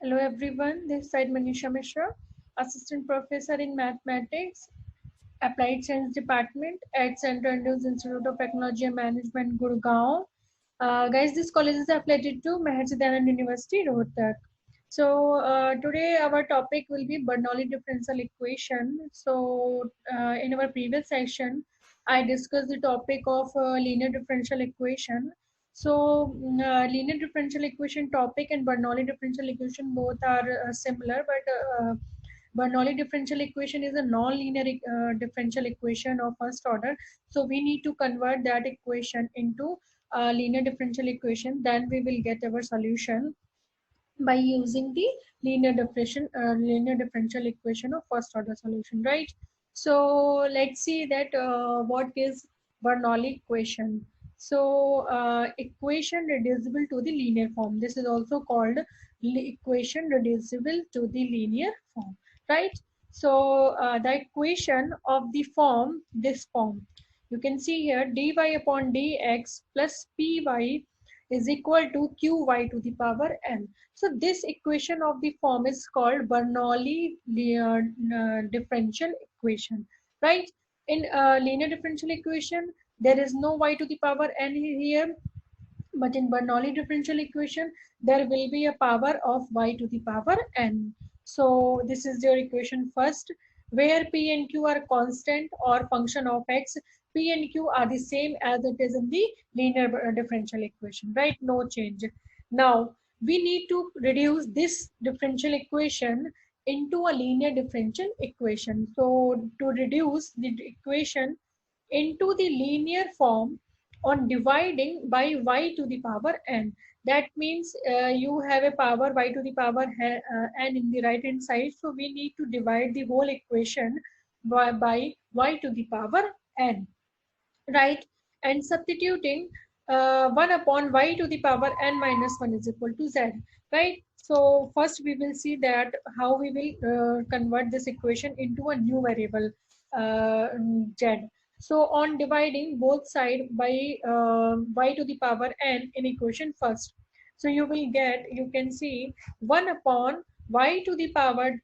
Hello everyone, this side Manisha Mishra, Assistant Professor in Mathematics, Applied Science Department at Central India's Institute of Technology and Management, Gurgaon. Guys, this college is affiliated to Maharaja Dayanand University, Rohtak. So today our topic will be Bernoulli differential equation. So in our previous session, I discussed the topic of linear differential equation. So linear differential equation topic and Bernoulli differential equation both are similar, but Bernoulli differential equation is a non-linear differential equation of first order. So we need to convert that equation into a linear differential equation. Then we will get our solution by using the linear differential equation of first order solution, right? So let's see that what is Bernoulli equation. So equation reducible to the linear form. This is also called equation reducible to the linear form, right? So the equation of the form, this form, you can see here dy upon dx plus py is equal to qy to the power n. So this equation of the form is called Bernoulli differential equation, right? In linear differential equation, there is no y to the power n here, but in Bernoulli differential equation, there will be a power of y to the power n. So this is your equation first, where p and q are constant or function of x. P and q are the same as it is in the linear differential equation, right? No change. Now, we need to reduce this differential equation into a linear differential equation. So to reduce the equation into the linear form on dividing by y to the power n. That means you have a power y to the power n in the right hand side. So we need to divide the whole equation by y to the power n, right? And substituting 1 upon y to the power n minus 1 is equal to z, right? So first we will see that how we will convert this equation into a new variable z. So on dividing both side by y to the power n in equation first, so you will get, you can see 1 upon y to the power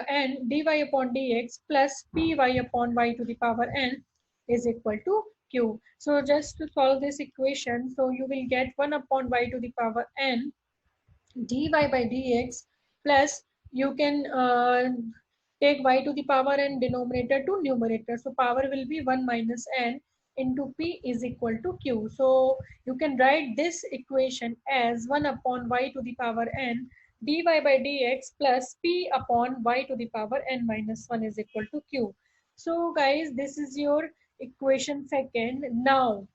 n dy upon dx plus py upon y to the power n is equal to q. So just to solve this equation, so you will get 1 upon y to the power n dy by dx plus you can take y to the power n denominator to numerator. So power will be 1 minus n into p is equal to q. So you can write this equation as 1 upon y to the power n dy by dx plus p upon y to the power n minus 1 is equal to q. So guys, this is your equation second. Now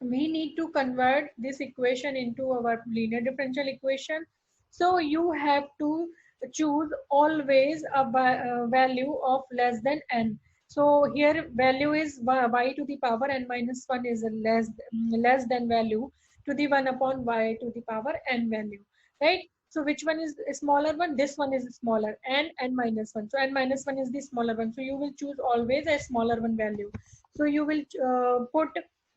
we need to convert this equation into our linear differential equation. So you have to choose always a value of less than n. So here value is y to the power n minus 1 is a less than value to the 1 upon y to the power n value, right? So which one is a smaller one? This one is smaller, n minus 1. So n minus 1 is the smaller one. So you will choose always a smaller one value. So you will put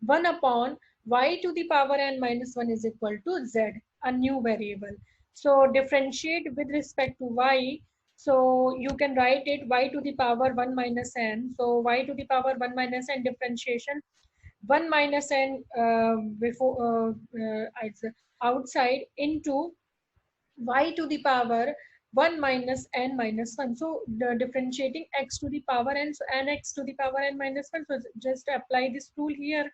1 upon y to the power n minus 1 is equal to z, a new variable. So differentiate with respect to y. So you can write it y to the power 1 minus n. So y to the power 1 minus n differentiation 1 minus n it's outside into y to the power 1 minus n minus 1. So the differentiating x to the power n, so nx to the power n minus 1. So just apply this rule here.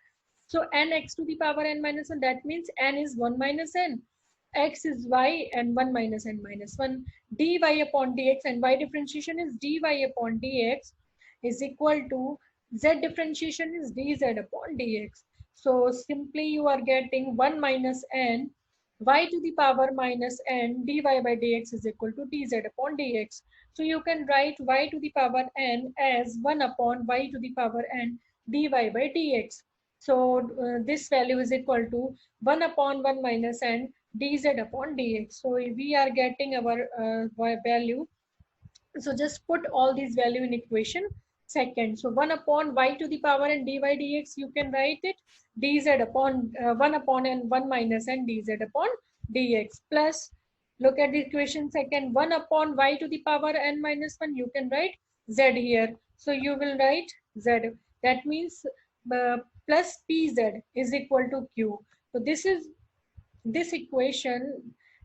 So nx to the power n minus 1, that means n is 1 minus n. X is y and 1 minus n minus 1. dy upon dx, and y differentiation is dy upon dx is equal to z differentiation is dz upon dx. So simply you are getting 1 minus n y to the power minus n dy by dx is equal to dz upon dx. So you can write y to the power n as 1 upon y to the power n dy by dx. So this value is equal to 1 upon 1 minus n dz upon dx. So we are getting our value. So just put all these value in equation second. So 1 upon y to the power n dy dx, you can write it dz upon 1 upon n 1 minus n dz upon dx plus Look at the equation second. 1 upon y to the power n minus 1. You can write z here. So you will write z. That means plus pz is equal to q. So this is this equation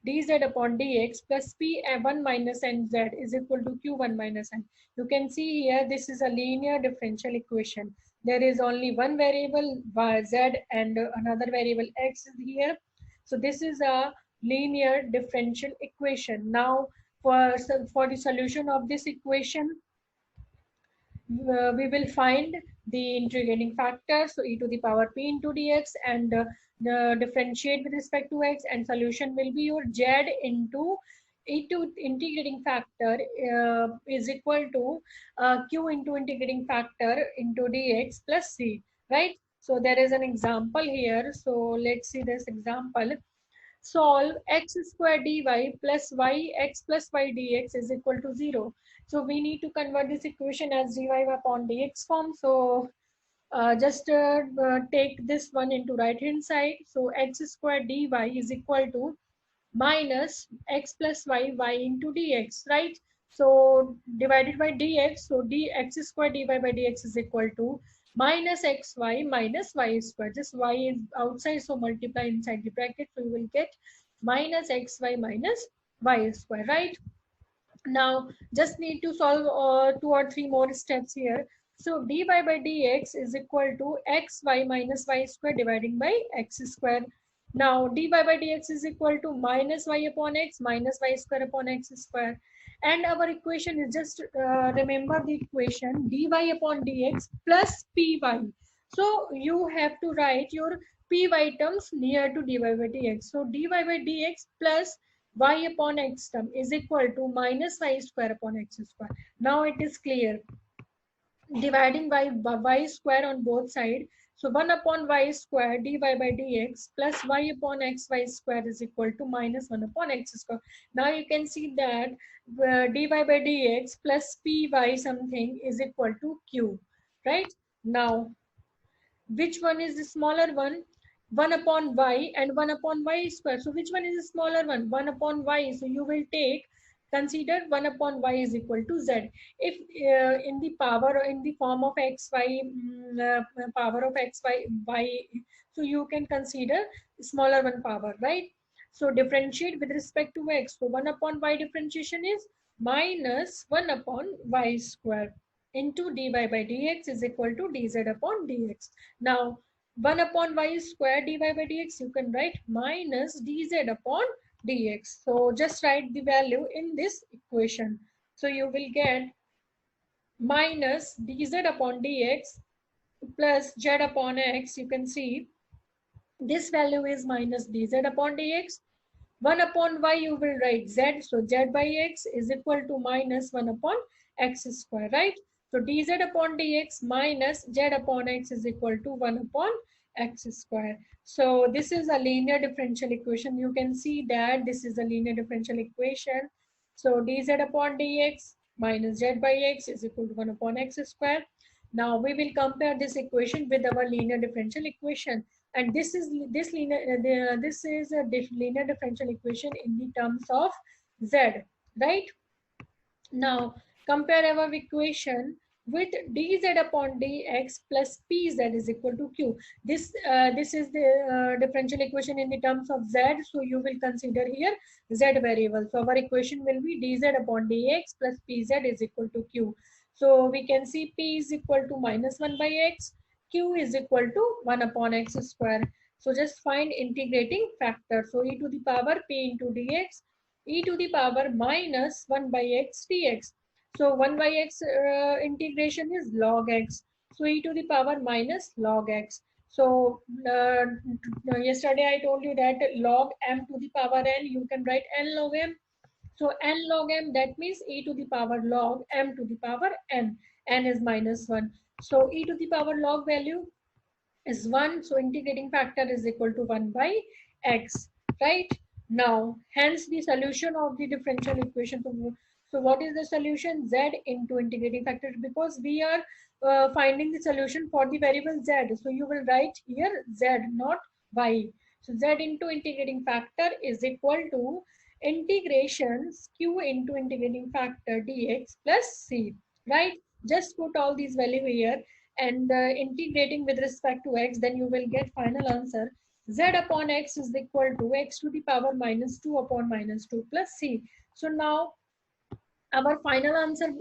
dz upon dx plus p1 minus nz is equal to q1 minus n. You can see here this is a linear differential equation. There is only one variable z and another variable x is here. So this is a linear differential equation. Now for the solution of this equation, we will find the integrating factor, so e to the power p into dx, and the differentiate with respect to x, and solution will be your z into e to integrating factor is equal to q into integrating factor into dx plus c, right? So there is an example here, so let's see this example. Solve x square dy plus y x plus y dx is equal to 0. So we need to convert this equation as dy upon dx form. So just take this one into right hand side. So x square dy is equal to minus x plus y into dx, right? So divided by dx, so dx square dy by dx is equal to minus xy minus y square. Just y is outside, so multiply inside the bracket, so you will get minus xy minus y square, right? Now just need to solve 2 or 3 more steps here. So dy by dx is equal to xy minus y square dividing by x square. Now dy by dx is equal to minus y upon x minus y square upon x square. And our equation is just remember the equation dy upon dx plus py. So you have to write your py terms near to dy by dx. So dy by dx plus y upon x term is equal to minus y square upon x square. Now it is clear. Dividing by y square on both sides. So 1 upon y square dy by dx plus y upon xy square is equal to minus 1 upon x square. Now you can see that dy by dx plus py something is equal to q, right? Now which one is the smaller one? 1 upon y and 1 upon y square. So which one is the smaller one? 1 upon y. So you will take, consider 1 upon y is equal to z. If in the power or in the form of xy, power of xy, y, so you can consider smaller one power, right? So differentiate with respect to x. So 1 upon y differentiation is minus 1 upon y square into dy by dx is equal to dz upon dx. Now 1 upon y square dy by dx you can write minus dz upon dx. So just write the value in this equation. So you will get minus dz upon dx plus z upon x. You can see this value is minus dz upon dx. 1 upon y you will write z, so z by x is equal to minus 1 upon x square, right? So dz upon dx minus z upon x is equal to 1 upon x square. So this is a linear differential equation. You can see that this is a linear differential equation. So dz upon dx minus z by x is equal to 1 upon x square. Now we will compare this equation with our linear differential equation. And this is this linear this is a linear differential equation in the terms of z, right? Now compare our equation with dz upon dx plus pz is equal to q. This is the differential equation in the terms of z, so you will consider here z variable. So our equation will be dz upon dx plus pz is equal to q. So we can see p is equal to minus 1 by x, q is equal to 1 upon x square. So just find integrating factor. So e to the power p into dx, e to the power minus 1 by x dx. So 1 by x integration is log x. So e to the power minus log x. So yesterday I told you that log m to the power n, you can write n log m. So n log m, that means e to the power log m to the power n. N is minus 1. So e to the power log value is 1. So integrating factor is equal to 1 by x, right? Now, hence the solution of the differential equation. So what is the solution? Z into integrating factor, because we are finding the solution for the variable z. So you will write here z, not y. So z into integrating factor is equal to integrations q into integrating factor dx plus c, right? Just put all these value here and integrating with respect to x, then you will get final answer z upon x is equal to x to the power minus 2 upon minus 2 plus c. So now our final answer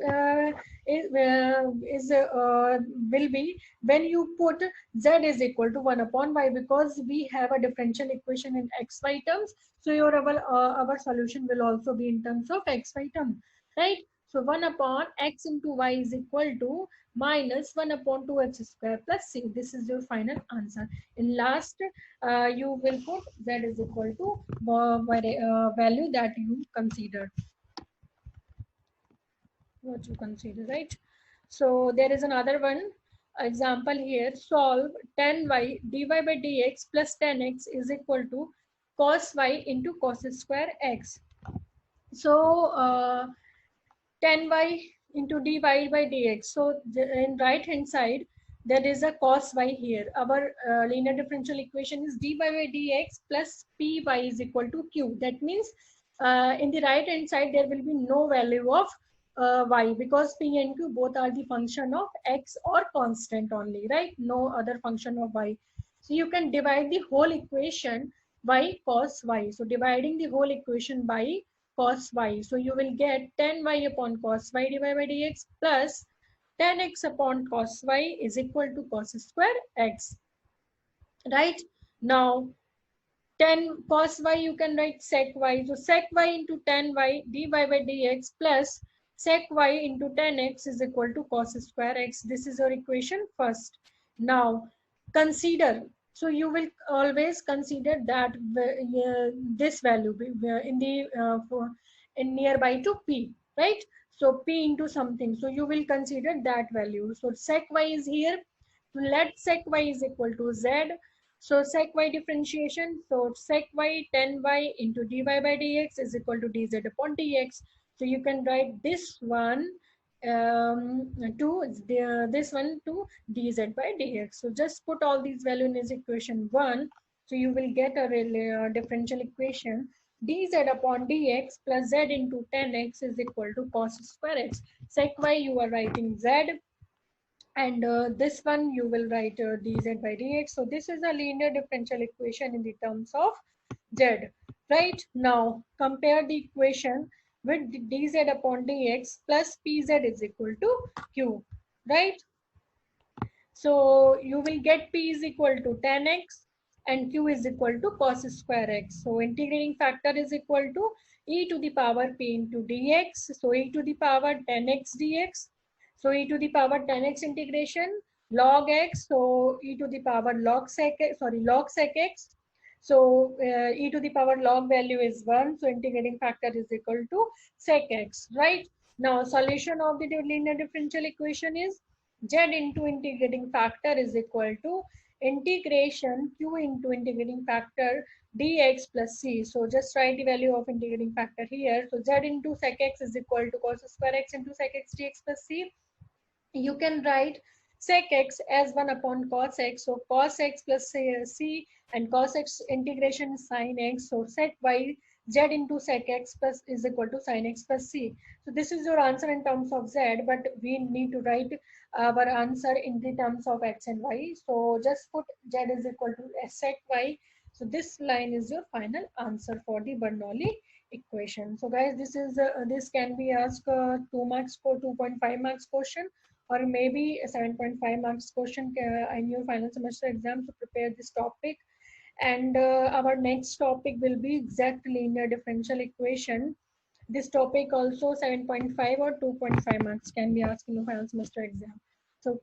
will be when you put z is equal to 1 upon y, because we have a differential equation in xy terms, so our solution will also be in terms of xy term, right? So 1 upon x into y is equal to minus 1 upon 2x square plus c. This is your final answer. In last, you will put z is equal to value that you considered, what you consider, right? So there is another one example here. Solve 10y dy by dx plus 10x is equal to cos y into cos square x. So 10y into dy by dx. So in right hand side there is a cos y here. Our linear differential equation is dy by dx plus py is equal to q. That means in the right hand side there will be no value of y, because p and q both are the function of x or constant only, right? No other function of y. So you can divide the whole equation by cos y. So dividing the whole equation by cos y. So you will get 10y upon cos y divided by dx plus 10x upon cos y is equal to cos square x, right? Now 10 cos y you can write sec y. So sec y into 10y dy by dx plus sec y into 10x is equal to cos square x. This is your equation first. Now consider, so you will always consider that this value in the in nearby to p, right? So p into something, so you will consider that value. So sec y is here, so let sec y is equal to z. So sec y differentiation, so sec y 10y into dy by dx is equal to dz upon dx. So you can write this one this one to dz by dx. So just put all these values in this equation 1. So you will get a differential equation dz upon dx plus z into 10x is equal to cos square x. Sec y you are writing z, and this one you will write dz by dx. So this is a linear differential equation in the terms of z, right? Now compare the equation with dz upon dx plus pz is equal to q, right? So you will get p is equal to 10x and q is equal to cos square x. So integrating factor is equal to e to the power p into dx. So e to the power 10x dx. So e to the power 10x integration log x. So e to the power log sec x, log sec x. So e to the power log value is 1. So integrating factor is equal to sec x, right? Now solution of the linear differential equation is z into integrating factor is equal to integration q into integrating factor dx plus c. So just write the value of integrating factor here. So z into sec x is equal to cos square x into sec x dx plus c. You can write sec x as 1 upon cos x. So cos x plus c and cos x integration sin x. So sec y z into sec x plus is equal to sin x plus c. So this is your answer in terms of z, but we need to write our answer in the terms of x and y. So just put z is equal to sec y. So this line is your final answer for the Bernoulli equation. So guys, this can be asked 2 marks for 2.5 marks question, or maybe a 7.5 marks question in your final semester exam. To prepare this topic, and our next topic will be exact linear differential equation. This topic also 7.5 or 2.5 marks can be asked in your final semester exam. So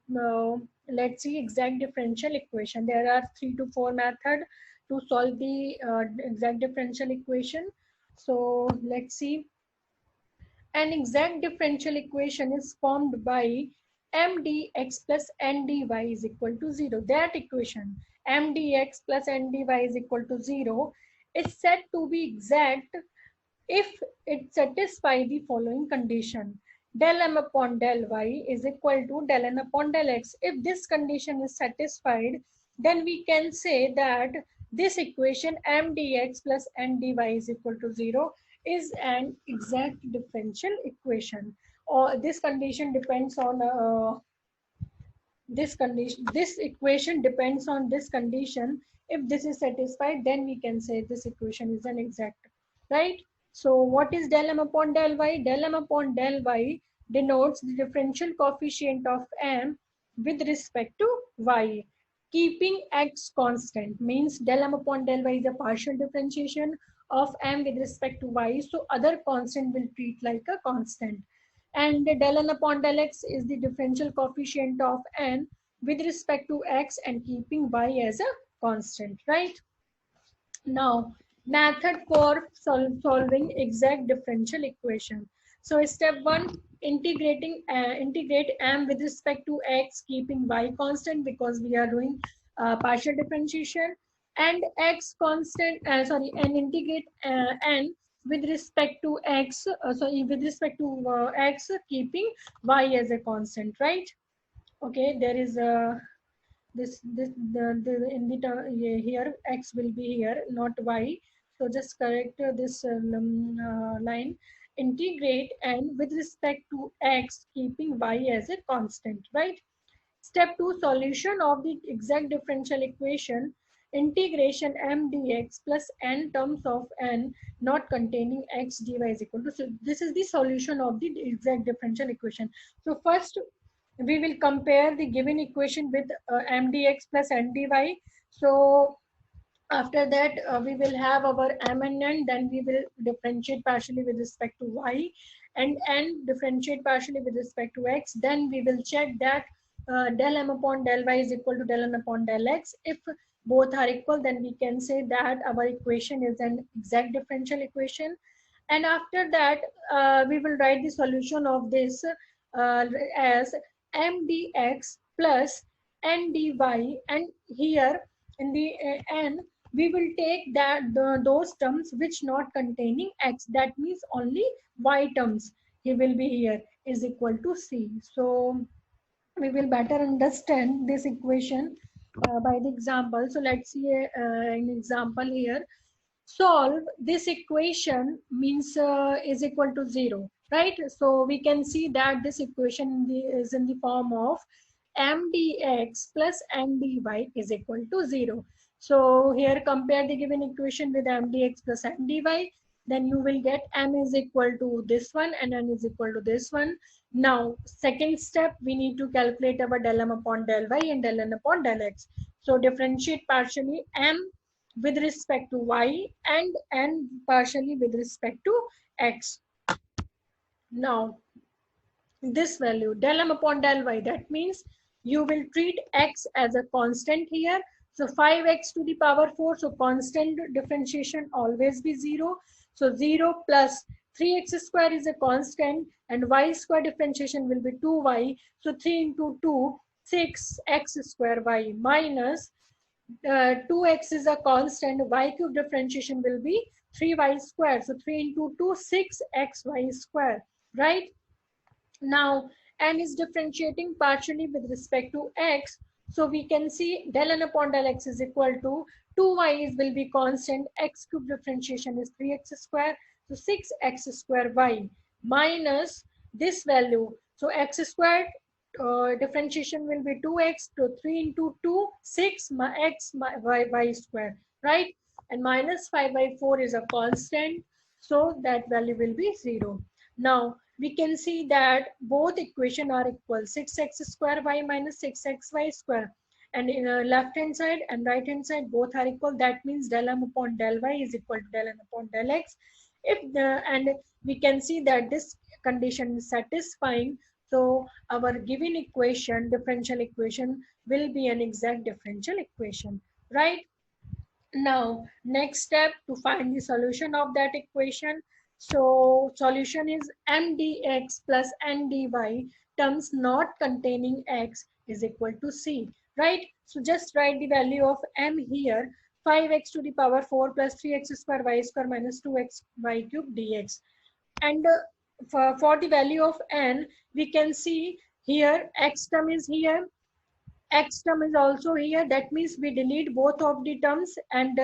let's see exact differential equation. There are 3 to 4 methods to solve the exact differential equation. So let's see. An exact differential equation is formed by mdx plus ndy is equal to 0. That equation mdx plus ndy is equal to 0 is said to be exact if it satisfies the following condition: del m upon del y is equal to del n upon del x. If this condition is satisfied, then we can say that this equation m dx plus n dy is equal to 0 is an exact differential equation, or this condition depends on this equation depends on this condition. If this is satisfied, then we can say this equation is an exact, right? So what is del m upon del y? Del m upon del y denotes the differential coefficient of m with respect to y, keeping x constant. Means del m upon del y is a partial differentiation of m with respect to y, so other constant will treat like a constant. And del n upon del x is the differential coefficient of n with respect to x and keeping y as a constant, right? Now, method for solving exact differential equation. So step 1, integrate m with respect to x, keeping y constant because we are doing partial differentiation, and x constant, and integrate n with respect to x, with respect to x, keeping y as a constant, right? Okay, there is a this the in the here x will be here, not y. So just correct this line. Integrate n with respect to x, keeping y as a constant, right? Step 2, solution of the exact differential equation. Integration m dx plus n terms of n not containing x dy is equal to. So this is the solution of the exact differential equation. So first we will compare the given equation with m dx plus n dy. So after that we will have our m and n, then we will differentiate partially with respect to y, and n differentiate partially with respect to x. Then we will check that del m upon del y is equal to del n upon del x. If both are equal, then we can say that our equation is an exact differential equation. And after that we will write the solution of this as m dx plus n dy, and here in the n we will take that those terms which not containing x, that means only y terms he will be here, is equal to c. So we will better understand this equation by the example. So let's see an example here. Solve this equation means is equal to 0, right? So we can see that this equation is in the form of m dx plus n dy is equal to 0. So here compare the given equation with m dx plus n dy, then you will get m is equal to this one and n is equal to this one. Now second step, we need to calculate our del m upon del y and del n upon del x. So differentiate partially m with respect to y and n partially with respect to x. Now this value del m upon del y, that means you will treat x as a constant here. So 5x to the power 4, so constant differentiation always be 0. So 0 plus 3x square is a constant, and y square differentiation will be 2y. So 3 into 2, 6x square y, minus 2x is a constant, y cube differentiation will be 3y square. So 3 into 2, 6xy square, right? Now n is differentiating partially with respect to x. So we can see del n upon del x is equal to 2y will be constant, x cube differentiation is 3x square. So 6x square y minus this value. So x squared differentiation will be 2x, to 3 into 2, 6 x y square, right? And minus 5 by 4 is a constant, so that value will be 0. Now we can see that both equation are equal, 6x square y minus 6xy square, and in left hand side and right hand side both are equal. That means del m upon del y is equal to del n upon del x. And we can see that this condition is satisfying, so our given equation, differential equation, will be an exact differential equation, right? Now next step, to find the solution of that equation. So solution is m dx plus n dy terms not containing x is equal to c, right? So just write the value of m here, 5x to the power 4 plus 3x square y square minus 2x y cube dx. And for the value of n, we can see here x term is here, x term is also here. That means we delete both of the terms, and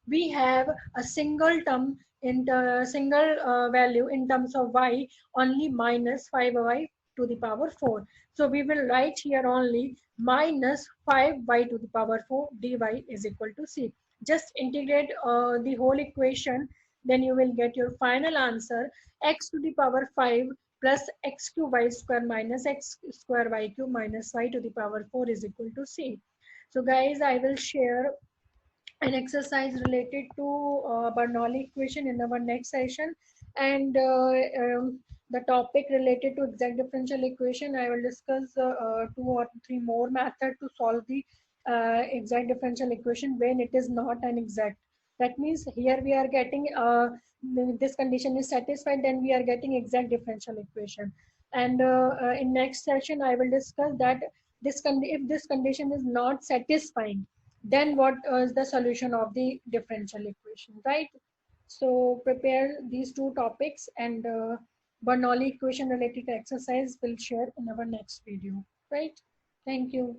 we have a single term in the single value in terms of y, only minus 5y to the power 4. So we will write here only minus 5y to the power 4 dy is equal to c. Just integrate the whole equation, then you will get your final answer, x to the power 5 plus x cube y square minus x square y cube minus y to the power 4 is equal to c. So guys, I will share an exercise related to Bernoulli equation in our next session, and the topic related to exact differential equation. I will discuss 2 or 3 more methods to solve the exact differential equation when it is not an exact. That means here we are getting this condition is satisfied, then we are getting exact differential equation. And in next session, I will discuss that if this condition is not satisfying, then what is the solution of the differential equation, right? So prepare these 2 topics, and Bernoulli equation related exercise will share in our next video, right? Thank you.